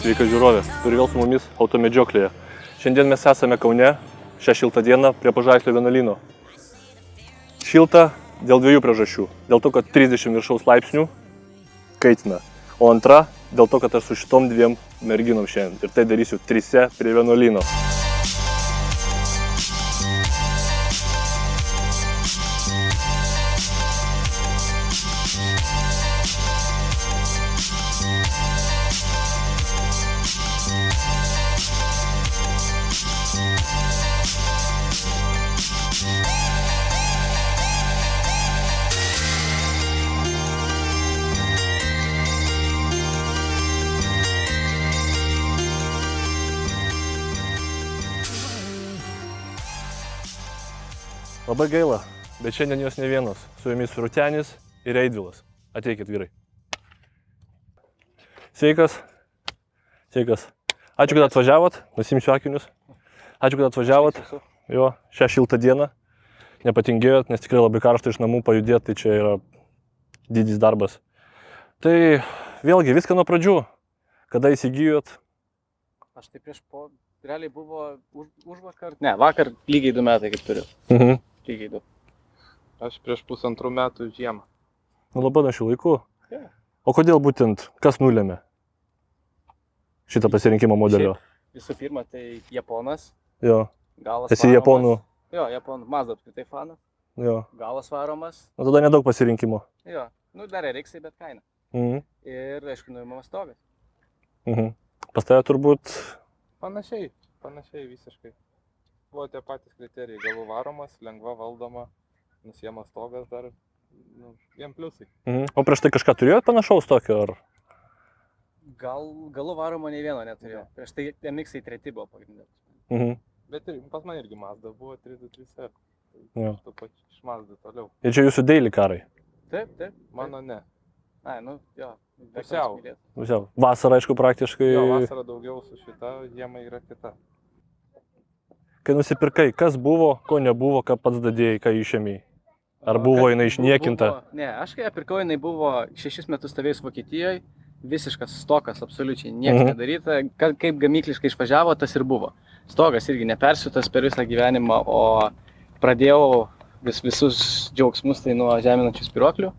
Sveika žiūrovė, ir vėl su mumis automedžioklėje. Šiandien mes esame Kaune, šią šiltą dieną prie Pažaislio vienuolyno. Šilta dėl dviejų priežasčių. Dėl to, kad 30 viršaus laipsnių kaitina. O antra, dėl to, kad aš su šitom dviem merginom šiandien. Ir tai darysiu trise prie vienuolyno. Labai gaila, bet šiandien jos ne vienas. Su jumis Rūtenis ir Eidvilas. Ateikit, vyrai. Sveikas. Sveikas. Ačiū, kad atvažiavot. Nusimsiu akinius. Ačiū, kad atvažiavot. Jo, šią šiltą dieną. Nepatingėjot, nes tikrai labai karšta iš namų pajudėti, tai čia yra didis darbas. Tai vėlgi viską nuo pradžių. Kada įsigijot? Aš tai realiai buvo užvakar. Ne, vakar lygiai 2 metai kaip turiu. Lygiai 2. Aš prieš 1,5 metų žiemą. Nu labai nuo šių laikų. Yeah. O kodėl būtent, kas nulėmė šitą pasirinkimo modelio? Visų pirma, tai japonas. Jo. Galas Esi varomas. japonų? Jo, japonų. Mazda apskritai fanas. Jo. Galas varomas. Nu tada nedaug pasirinkimo. Jo. Nu, dar reiksai, bet kaina. Ir, aišku, nuimamas stogas. Pas tave turbūt... Panašiai visiškai. Buvo tie patys kriterijai. Galų varomas, lengva valdoma, nusiemas stogas dar, vien pliusai. O prieš tai kažką turėjot panašaus tokio, ar? Galų varomo nei vieno neturėjau. Prieš tai MX-ai 3 buvo pagrindinė. Bet ir, pas man irgi Mazda buvo 323R. Jo. Tu pačiu iš Mazda toliau. Ir čia jūsų daily karai? Taip. Mano ne. Ai, nu, jo. Pusiau. Vasara, aišku, praktiškai... Jo, vasara daugiau su šita, žiema yra kita. Kai nusipirkai, kas buvo, ko nebuvo, ką pats dadėjai, ką išėmėjai? Ar buvo jinai išniekinta? Ne, aš kai ją pirkau, jinai buvo 6 metus stovėjus Vokietijoje, visiškas stokas, absoliučiai niekas nedaryta. Kaip gamykliškai išvažiavo, tas ir buvo. Stogas irgi nepersiūtas per visą gyvenimą, o pradėjau visus džiaugsmus tai nuo žeminančių spyruoklių.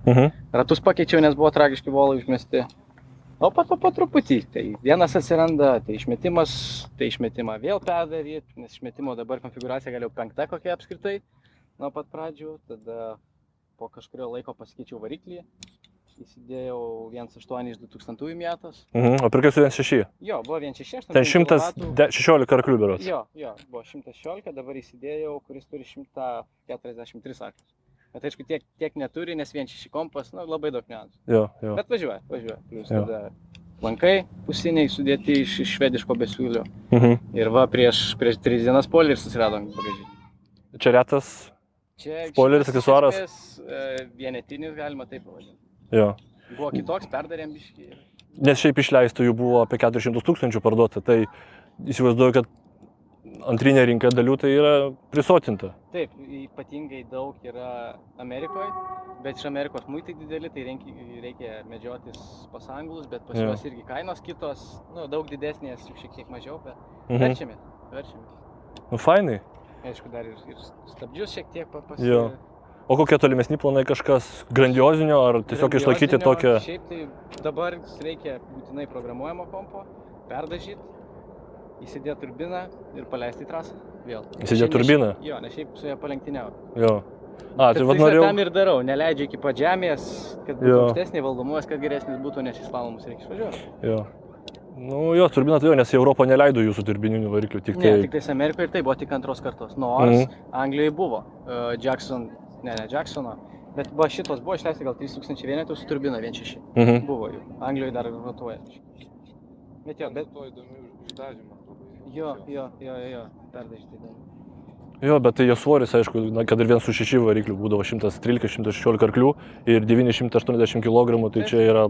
Ratus pakeičiau, nes buvo tragiški volai užmesti. O po truputį, tai vienas atsiranda, tai išmetimą vėl perdaryti, nes išmetimo dabar konfiguracija gal jau 5 kokia apskritai nuo pat pradžių. Tada po kažkurio laiko pasikeičiau variklį, įsidėjau 1.8 iš 2000 metus. O pirkai su 1.6? Jo, buvo 1.6. Ten 116 arklių berods. Jo, buvo 116, dabar įsidėjau, kuris turi 143 arklius. Bet aišku, tiek neturi, nes 1.6 kompas, labai daug niuansų. Jo. Bet važiuoja. Plius tada lankai pusiniai sudėti iš švediško besiūlio. Ir va, prieš 3 dienas spoileris susirado bagažinėje. Čia retas spoileris, aksesuaras? Vienetinis, galima taip pavadinti. Jo. Buvo kitoks, perdarėm biškį. Nes šiaip išleistų jų buvo apie 400 000 parduota, tai įsivaizduoju, kad antrinė rinka dalių tai yra prisotinta. Taip, ypatingai daug yra Amerikoje, bet iš Amerikos muitai dideli, tai reikia medžiotis pas anglus, bet pas juos irgi kainos kitos, daug didesnės, šiek tiek mažiau, bet verčiamės. Nu, fainai. Aišku, dar ir stabdžius šiek tiek Jo. O kokie tolimesni planai, kažkas grandiozinio, ar tiesiog išlaikyti tokią? Šiaip tai dabar reikia būtinai programuojamo kompo, perdažyti. Įsidėti turbiną ir paleisti į trasą vėl. Įsidėti turbiną? Jo, nes šiaip su ją palenktyniau. Jo. Tai vad norėjau... Tam ir darau, neleidžiu iki pat žemės, kad būtų aukštesnė valdomuos, kad geresnis būtų, nes į slalomus reikia išvažiuoti. Jo. Nu, turbiną tai nes į Europą neleido jūsų turbininių variklių, tik tai... Ne, tik tais Amerikoje ir tai buvo tik 2 kartos. Nors Anglijoje buvo Jacksono, bet šitos buvo išleisti gal 3000 vienetų su turbina 1.6. Buvo jų. Anglijoje dar rotuoja. Bet jo, bet... To įdomių uždažymą. Jo, perdažyti įdomu. Jo, bet tai jo svoris, aišku, kad ir 1.6 variklių būdavo 113-116 arklių ir 980 kg, tai čia yra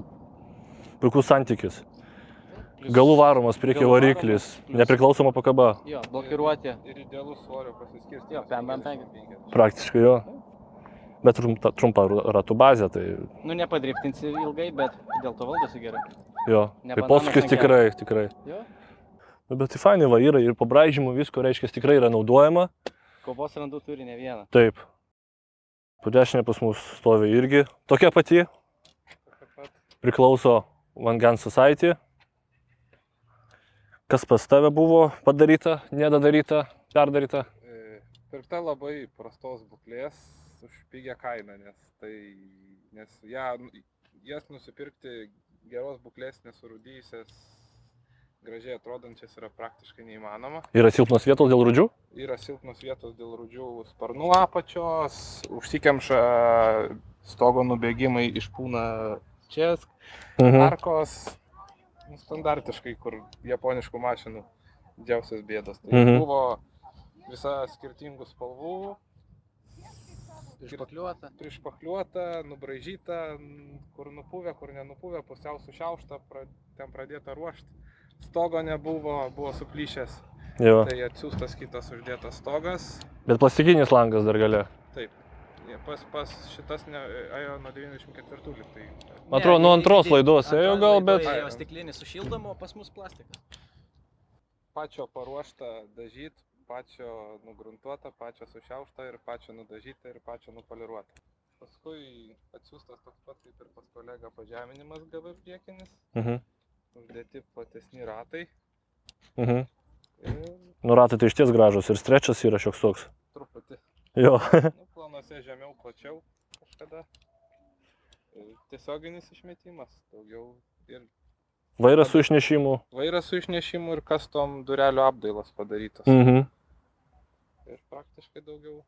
puikus santykis. Galų varomas, priekio variklis, nepriklausoma pakaba. Jo, blokiruoti. Ir idealus svorio pasiskirsti. Jo, 5. Praktiškai jo. Bet trumpa ratų bazė, tai Nu, nepadriftinsi ilgai, bet dėl to valdosi gerai. jo. Ne Tai bananas, posūkis ne tikrai. Jo. Nu, bet tai fainai va yra ir pabraižymų visko, reiškia, tikrai yra naudojama. Kovos randų turi ne vieną. Taip. Po dešinė pas mus stovi irgi tokia pati. Priklauso One Gun Society. Kas pas tave buvo padaryta, nedadaryta, perdaryta? Pirkta labai prastos būklės už pigią kainą, nes jas nusipirkti geros būklės nesurūdyjusias, gražiai atrodančias yra praktiškai neįmanoma. Yra silpnos vietos dėl rūdžių? Yra silpnos vietos dėl rūdžių sparnų apačios, užsikemša stogo nubėgimai, išpūna čia, arkos, standartiškai, kur japoniškų mašinų didžiausias bėdas. Tai buvo visa skirtingų spalvų, prišpakliuota, nubraižyta, kur nupuvę, kur nenupuvę, pusiau sušiaušta, ten pradėta ruošti. Stogo nebuvo, buvo suplyšęs, tai atsiųstas kitas uždėtas stogas. Bet plastikinis langas dar gale. Taip, pas šitas ėjo nuo 94 liktai. Man atrodo, nuo antros laidos ėjo gal, bet... Ėjo stiklinis su šildomu, o pas mus plastikas. Pačio paruošta dažyt, pačio nugruntuota, pačio sušiaušta ir pačio nudažyta ir pačio nupoliruota. Paskui atsiųstas toks pat kaip ir pas kolegą pažeminimas gavai priekinis. Uždėti platesni ratai. Nu, ratai tai išties gražus ir strečas yra šioks toks. Truputį. Jo. Planuose žemiau, plačiau kažkada. Tiesioginis išmetimas daugiau. Ir vairas su išnešimu. Vairas su išnešimu ir custom durelių apdailas padarytas. Ir praktiškai daugiau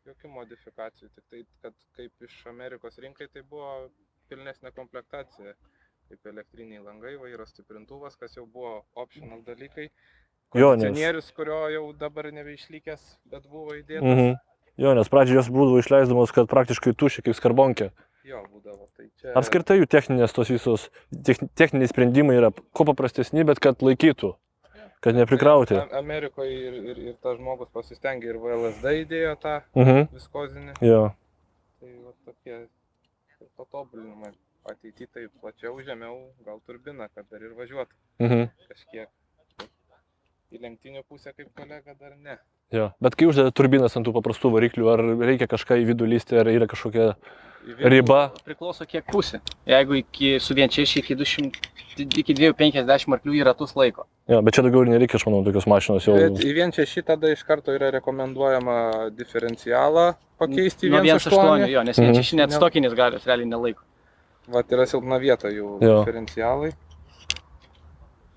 jokių modifikacijų. Tik tai, kad kaip iš Amerikos rinkai tai buvo pilnesnė komplektacija. Kaip elektriniai langai, vairas stiprintuvas, kas jau buvo optional dalykai. Kondicionierius, kurio jau dabar nebeišlikęs, bet buvo įdėtas. Jo, nes pradžioje jos būdavo išleisdamos, kad praktiškai tušia kaip skarbonkė. Jo, būdavo. Tai čia... Apskritai jų techninės tos visos, techniniai sprendimai yra kuo paprastesni, bet kad laikytų, kad neprikrauti. Amerikoje ir tas žmogus pasistengė ir VLSD įdėjo tą viskozinį. Jo. Tai va tokie patobulinimai. Ateity tai plačiau, žemiau, gal turbina, kad dar ir važiuotų kažkiek. Į lenktynių pusę kaip kolega dar ne. Jo, bet kai uždeda turbinas ant tų paprastų variklių, ar reikia kažką į vidų lysti, ar yra kažkokia riba? Priklauso kiek pusė. Jeigu su 1.6 iki 250 arklių į ratus laiko. Jo, bet čia daugiau ir nereikia, aš manau, tokios mašinos jau... Bet į 1.6 tada iš karto yra rekomenduojama diferencialą pakeisti į 1.8. Nuo 1.8, jo, nes 1.6 net stokinis galios realiai nelaiko. Vat yra silpna vieta jų diferencialai.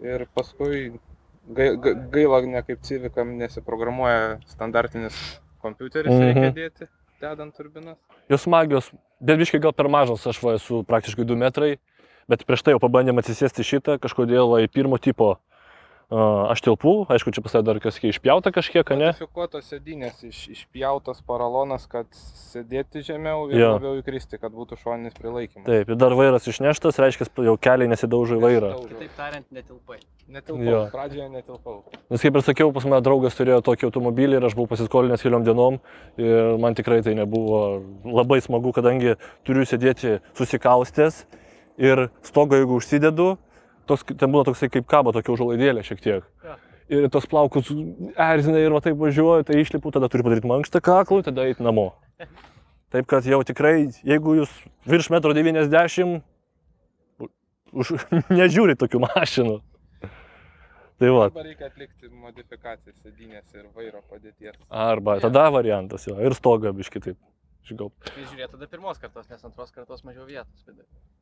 Ir paskui gaila ne kaip Civicam nesiprogramuoja standartinis kompiuteris, reikia dėti, dedant turbinas. Jos smagios, bet biškai gal per mažas, aš esu praktiškai 2 metrai, bet prieš tai jau pabandėm atsisėsti šitą, kažkodėl į pirmo tipo aš tilpau, aišku, čia pasai dar kažkiek išpjauta kažkiek, ne? Modifikuotos sėdynės, išpjautas paralonas, kad sėdėti žemiau ir labiau įkristi, kad būtų šoninis prilaikymas. Taip, ir dar vairas išneštas, reiškia, jau keliai nesidaužo į vairą. Kitaip tariant, netilpai. Netilpau, pradžioje netilpau. Nes kaip ir sakiau, pas mane draugas turėjo tokį automobilį ir aš buvau pasiskolinęs keliom dienom ir man tikrai tai nebuvo labai smagu, kadangi turiu sėdėti susikaustęs ir stogą jeigu užsidedu, ten būna toksai kaip kabo, tokia užuolaidėlė šiek tiek. Ir tos plaukus erzina ir va taip važiuoju, tai išlipu, tada turiu padaryti mankštą kaklų, tada eiti namo. Taip kad jau tikrai, jeigu jūs virš 1,90 m, nežiūri tokių mašinų. Tai va. Dabar reikia atlikti modifikacijas sėdynės ir vairo padėties. Arba tada variantas jo, ir stogą biškį taip. Tai žiūrėt tada pirmos kartos, nes antros kartos mažiau vietos.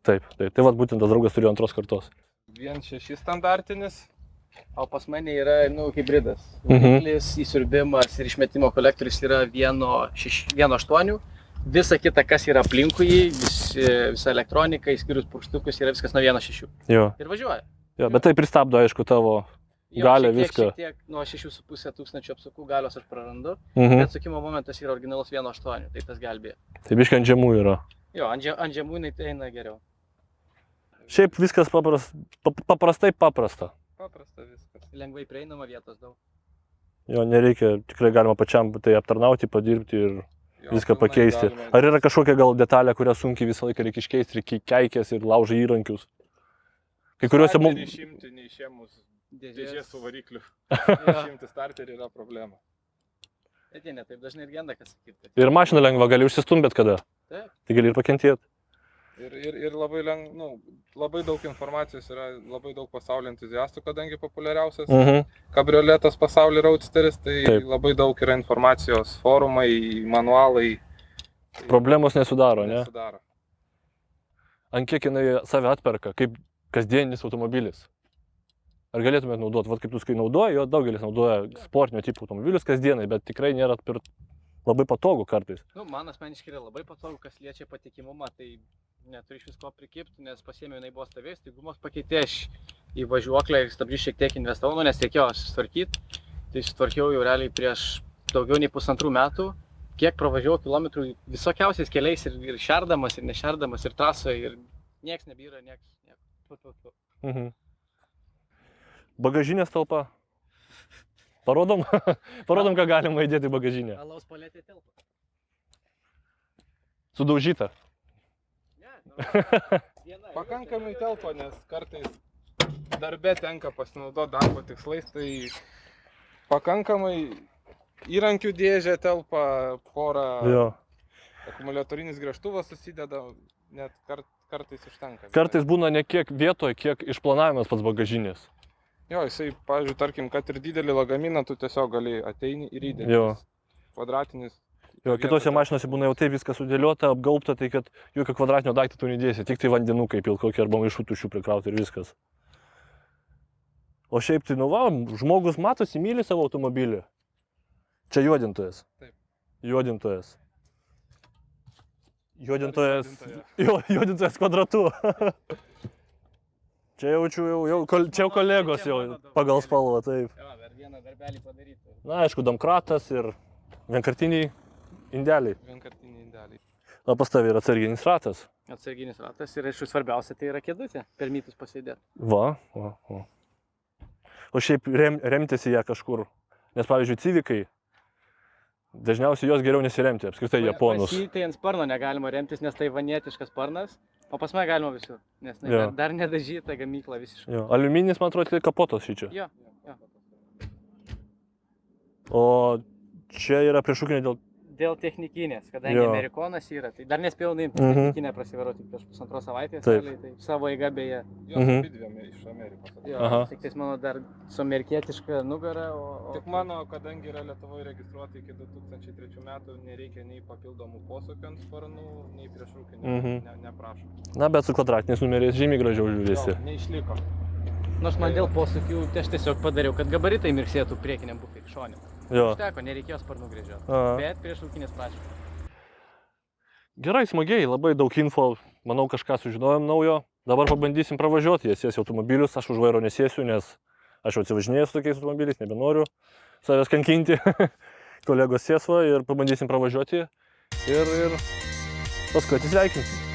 Taip. Tai va būtent tas draugas turėjo antros kartos. 1.6 standartinis. O pas mane yra, hibridas. Variklis, įsiurbimas ir išmetimo kolektorius yra 1.8. Visa kita, kas yra aplinkui, visa elektronika, išskyrus purkštukus, yra viskas nuo 1.6. Jo. Ir važiuoja. Jo, bet tai pristabdo, aišku, tavo galę viską. Šiek tiek nuo 6,5 tūkstančių apsukų galios aš prarandu, bet sukimo momentas yra originalus 1.8, tai tas gelbėja. Tai biškai ant žemų yra. Jo, ant žemų tai eina geriau. Šiaip viskas paprastai paprasta. Paprasta viskas. Lengvai prieinama, vietos daug. Jo, nereikia, tikrai galima pačiam tai aptarnauti, padirbti ir... viską pilnai pakeisti. galima. Ar yra kažkokia gal detalė, kurią sunkiai visą laiką reikia iškeisti ir keikės ir laužai įrankius? Kai kuriuose... Starterį išimti neišėmus dėžės su varikliu. Išimti starterį yra problema. Bet jie netaip dažnai ir genda, kas sakyti. Ir mašina lengva, gali užsistumt bet kada. Taip. Tai gali ir pakentėti. Ir labai, labai daug informacijos yra, labai daug pasaulio entuziastų, kadangi populiariausias kabrioletas pasaulio roadsteris, tai Taip. labai daug yra informacijos, forumai, manualai. Problemos nesudaro, ne? Nesudaro. Ant kiek jinai save atperka, kaip kasdieninis automobilis? Ar galėtumėt naudoti, vat kaip tu skai naudoji, jo daugelis naudoja sportinio tipo automobilius kasdienai, bet tikrai nėra labai patogu kartais. Nu, man asmeniškai yra labai patogu, kas liečia patikimumą, tai neturiu iš visko prikipti, nes pasiėmiau, jinai buvo stovėjus, tai gumos pakeitė, aš į važiuoklę ir stabdžius šiek tiek investavau, nu, nes reikėjo susitvarkyti, tai sutvarkiau jau realiai prieš daugiau nei 1,5 metų, kiek pravažiavau kilometrų visokiausiais keliais ir šerdamas, ir nešerdamas, ir trasoje, ir nieks nebyra, nieks. Bagažinės talpa. Parodom, ką galima įdėti į bagažinę. Alaus paletė telpa. Sudaužyta. Pakankamai telpa, nes kartais darbe tenka pasinaudoti darbo tikslais, tai pakankamai įrankių dėžė telpa, porą akumuliatorinis gręžtuvas susideda, net kartais užtenka. Kartais būna ne kiek vietoje, kiek išplanavimas pats bagažinės. Jo, jisai, pavyzdžiui, tarkim, kad ir didelį lagaminą, tu tiesiog gali ateini ir įdėti. Kvadratinis. Jo, kitose mašinose būna jau taip viskas sudėliota, apgaubta, tai kad jokio kvadratinio daiktą tu nedėsi, tik tai vandenukai pilkokie arba maišų tuščių prikrauti ir viskas. O šiaip tai, nu va, žmogus matosi, myli savo automobilį. Čia juodintojas. Taip. Juodintojas. Juodintojas kvadratu. Čia jau kolegos jau pagal spalvą, taip. Jo, dar vieną darbelį padaryti. Na, aišku, domkratas ir vienkartiniai indeliai. Vienkartiniai indeliai. Na, pas tavai yra atsarginis ratas. Atsarginis ratas ir aišku svarbiausia tai yra kėdutė, per mytus pasėdėti. Va. O šiaip remtis į ją kažkur. Nes, pavyzdžiui, civikai, dažniausiai jos geriau nesiremti, apskritai japonus. Tai ant sparno negalima remtis, nes tai vanietiškas sparnas. O pas mane galima visur, nes dar nedažyta gamykla visiškai. Jo, aliumininis, man atrodo, tai kapotos šičia. Jo. O čia yra priešrūkinė dėl technikinės, kadangi amerikonas yra, tai dar nespėjau nuimti technikinę prasivaroti prieš 1,5 savaitės, tai savo eiga beje. Jos abidviem iš Amerikos. Jo, tik tais mano dar su amerikietiška nugara, Tik mano, kadangi yra Lietuvoje registruota iki 2003 metų, nereikia nei papildomų posūkių ant sparnų, nei priešrūkinių, neprašau. Na, bet su kvadratiniais numeriais žymiai gražiau žiūrėsi. Jo, neišliko. Nors man dėl posūkių, tai aš tiesiog padariau, kad gabaritai mirksėtų priekiniam bufai šonė. Užteko, nereikėjo sparnų grėžioti, bet priešrūkinės prašymą. Gerai, smagiai, labai daug info, manau, kažką sužinojom naujo. Dabar pabandysim pravažiuoti, jie sėsi automobilius, aš už vairo nesėsiu, nes aš jau atsivažinėjau su tokiais automobiliais, nebenoriu savęs kankinti. Kolegos sėsva ir pabandysim pravažiuoti ir paskui atsisveikinsim.